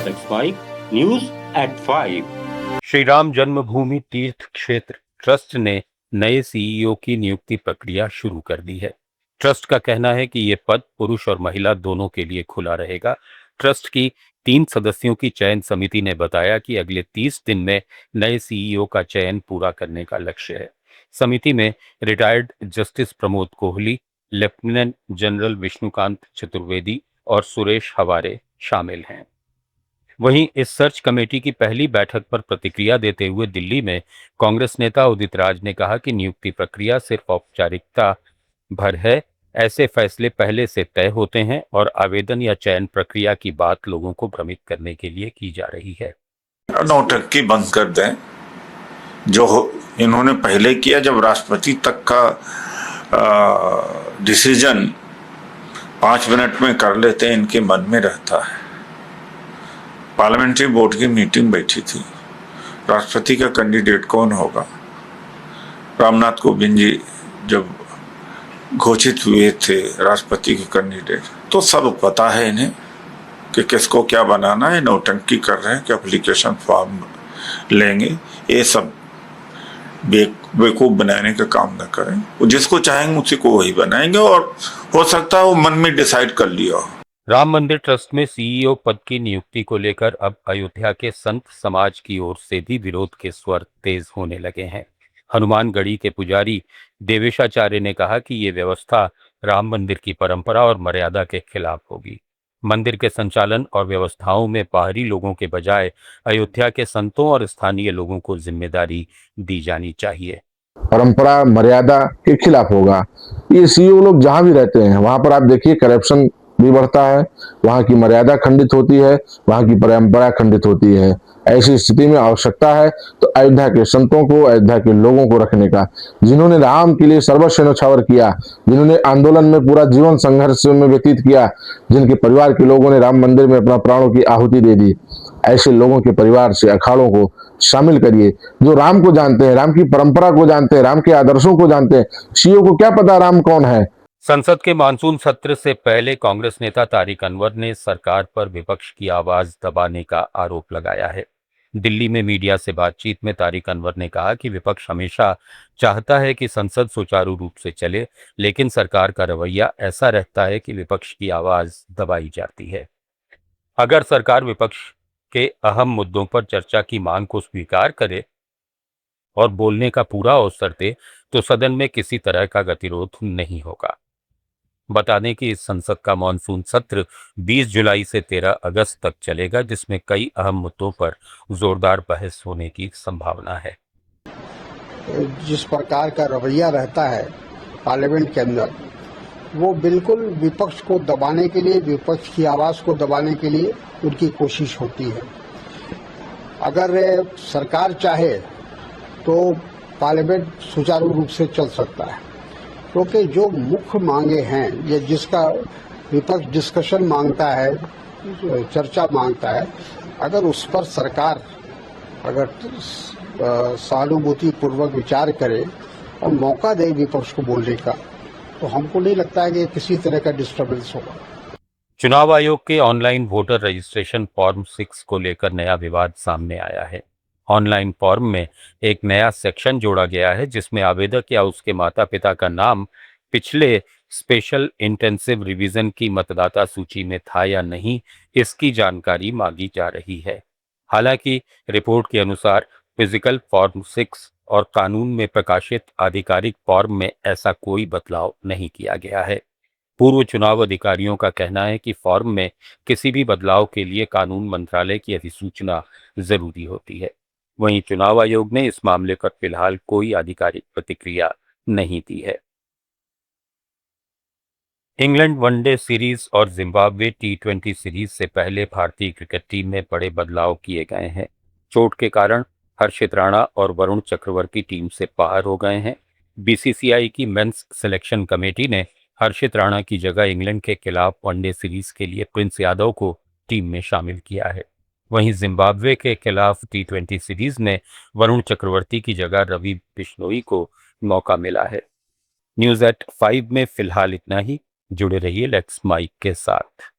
That's why News at 5। Shri Ram Janmabhoomi Teerth क्षेत्र trust ने नए सीईओ की नियुक्ति प्रक्रिया शुरू कर दी है। ट्रस्ट का कहना है कि ये पद पुरुष और महिला दोनों के लिए खुला रहेगा। ट्रस्ट की 3 सदस्यों की चयन समिति ने बताया कि अगले 30 दिन में नए सीईओ का चयन पूरा करने का लक्ष्य है। समिति में retired justice Pramod Kohli, lieutenant general Vishnukant Chaturvedi और सुरेश हवारे शामिल हैं। वहीं इस सर्च कमेटी की पहली बैठक पर प्रतिक्रिया देते हुए दिल्ली में कांग्रेस नेता उदित राज ने कहा कि नियुक्ति प्रक्रिया सिर्फ औपचारिकता भर है। ऐसे फैसले पहले से तय होते हैं और आवेदन या चयन प्रक्रिया की बात लोगों को भ्रमित करने के लिए की जा रही है। नौटंकी बंद कर दें, जो इन्होंने पहले किया। जब राष्ट्रपति तक का डिसीजन 5 मिनट में कर लेते हैं, इनके मन में रहता है। पार्लियामेंट्री बोर्ड की मीटिंग बैठी थी, राष्ट्रपति का कैंडिडेट कौन होगा। रामनाथ कोविंद जी जब घोषित हुए थे राष्ट्रपति के कैंडिडेट, तो सब पता है इन्हें कि किसको क्या बनाना है। नौटंकी कर रहे हैं कि एप्लीकेशन फॉर्म लेंगे। ये सब बेवकूफ बनाने का काम न करें। वो जिसको चाहेंगे उसी को वही बनाएंगे, और हो सकता है वो मन में डिसाइड कर लिया। राम मंदिर ट्रस्ट में सीईओ पद की नियुक्ति को लेकर अब अयोध्या के संत समाज की ओर से भी विरोध के स्वर तेज होने लगे हैं। हनुमानगढ़ी के पुजारी देवेशाचार्य ने कहा कि ये व्यवस्था राम मंदिर की परंपरा और मर्यादा के खिलाफ होगी। मंदिर के संचालन और व्यवस्थाओं में बाहरी लोगों के बजाय अयोध्या के संतों और स्थानीय लोगों को जिम्मेदारी दी जानी चाहिए। परंपरा मर्यादा के खिलाफ होगा। ये सीईओ लोग जहां भी रहते हैं वहां पर आप देखिए करप्शन भी बढ़ता है, वहां की मर्यादा खंडित होती है, वहां की परंपरा खंडित होती है। ऐसी स्थिति में आवश्यकता है तो अयोध्या के संतों को, अयोध्या के लोगों को रखने का, जिन्होंने राम के लिए सर्वस्व न्यौछावर किया, जिन्होंने आंदोलन में पूरा जीवन संघर्ष में व्यतीत किया, जिनके परिवार के लोगों ने राम मंदिर में अपना प्राणों की आहुति दे दी। ऐसे लोगों के परिवार से अखाड़ों को शामिल करिए, जो राम को जानते हैं, राम की परंपरा को जानते हैं, राम के आदर्शों को जानते हैं। सीईओ को क्या पता राम कौन है। संसद के मानसून सत्र से पहले कांग्रेस नेता तारिक अनवर ने सरकार पर विपक्ष की आवाज दबाने का आरोप लगाया है। दिल्ली में मीडिया से बातचीत में तारिक अनवर ने कहा कि विपक्ष हमेशा चाहता है कि संसद सुचारू रूप से चले, लेकिन सरकार का रवैया ऐसा रहता है कि विपक्ष की आवाज दबाई जाती है। अगर सरकार विपक्ष के अहम मुद्दों पर चर्चा की मांग को स्वीकार करे और बोलने का पूरा अवसर दे तो सदन में किसी तरह का गतिरोध नहीं होगा। बता दें कि इस संसद का मानसून सत्र 20 जुलाई से 13 अगस्त तक चलेगा, जिसमें कई अहम मुद्दों पर जोरदार बहस होने की संभावना है। जिस प्रकार का रवैया रहता है पार्लियामेंट के अंदर, वो बिल्कुल विपक्ष को दबाने के लिए, विपक्ष की आवाज को दबाने के लिए उनकी कोशिश होती है। अगर सरकार चाहे तो पार्लियामेंट सुचारू रूप से चल सकता है, क्योंकि जो मुख्य मांगे हैं, ये जिसका विपक्ष डिस्कशन मांगता है, चर्चा मांगता है, अगर उस पर सरकार अगर सहानुभूति पूर्वक विचार करे और मौका दे विपक्ष को बोलने का, तो हमको नहीं लगता है कि किसी तरह का डिस्टर्बेंस होगा। चुनाव आयोग के ऑनलाइन वोटर रजिस्ट्रेशन फॉर्म 6 को लेकर नया विवाद सामने आया है। ऑनलाइन फॉर्म में एक नया सेक्शन जोड़ा गया है, जिसमें आवेदक या उसके माता पिता का नाम पिछले स्पेशल इंटेंसिव रिवीजन की मतदाता सूची में था या नहीं, इसकी जानकारी मांगी जा रही है। हालांकि रिपोर्ट के अनुसार फिजिकल फॉर्म 6 और कानून में प्रकाशित आधिकारिक फॉर्म में ऐसा कोई बदलाव नहीं किया गया है। पूर्व चुनाव अधिकारियों का कहना है कि फॉर्म में किसी भी बदलाव के लिए कानून मंत्रालय की अधिसूचना जरूरी होती है। वहीं चुनाव आयोग ने इस मामले पर फिलहाल कोई आधिकारिक प्रतिक्रिया नहीं दी है। इंग्लैंड वनडे सीरीज और जिम्बाब्वे T20 सीरीज से पहले भारतीय क्रिकेट टीम में बड़े बदलाव किए गए हैं। चोट के कारण हर्षित राणा और वरुण चक्रवर्ती टीम से बाहर हो गए हैं। बीसीसीआई की मेंस सिलेक्शन कमेटी ने हर्षित राणा की जगह इंग्लैंड के खिलाफ वनडे सीरीज के लिए प्रिंस यादव को टीम में शामिल किया है। वहीं जिम्बाब्वे के खिलाफ T20 सीरीज में वरुण चक्रवर्ती की जगह रवि बिश्नोई को मौका मिला है। न्यूज़ एट 5 में फिलहाल इतना ही। जुड़े रहिए लेट्स माइक के साथ।